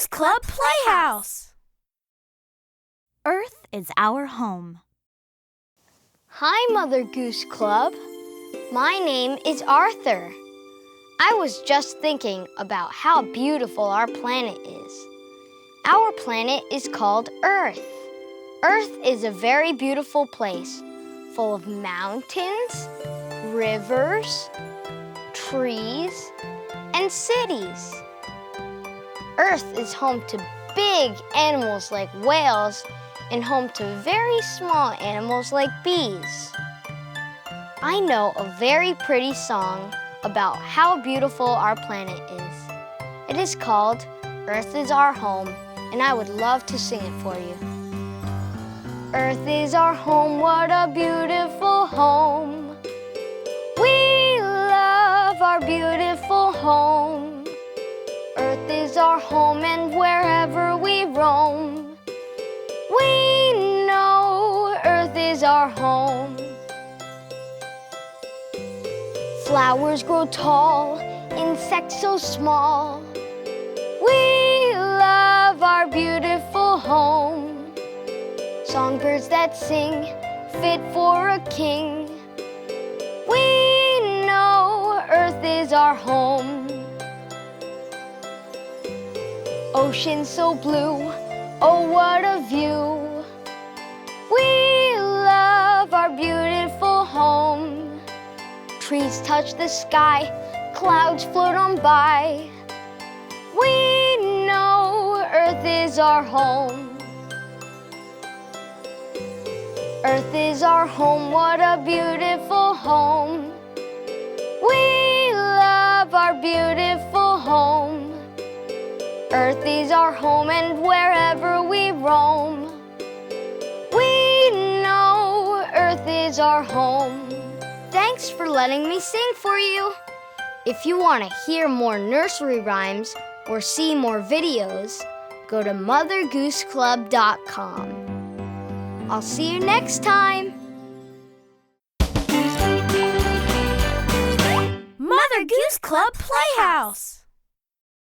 Goose Club Playhouse. Earth is our home. Hi, Mother Goose Club. My name is Arthur. I was just thinking about how beautiful our planet is. Our planet is called Earth. Earth is a very beautiful place, full of mountains, rivers, trees, and cities. Earth is home to big animals like whales and home to very small animals like bees. I know a very pretty song about how beautiful our planet is. It is called Earth is Our Home, and I would love to sing it for you. Earth is our home, what a beautiful home. We love our beautiful home. Earth is our home, and wherever we roam, we know Earth is our home. Flowers grow tall, insects so small. We love our beautiful home. Songbirds that sing, fit for a king. We know Earth is our home. Ocean so blue, oh what a view. We love our beautiful home. Trees touch the sky, clouds float on by. We know Earth is our home. Earth is our home, what a beautiful home. We love our beautiful home. Earth is our home, and wherever we roam, we know Earth is our home. Thanks for letting me sing for you. If you want to hear more nursery rhymes or see more videos, go to mothergooseclub.com. I'll see you next time. Mother Goose Club Playhouse.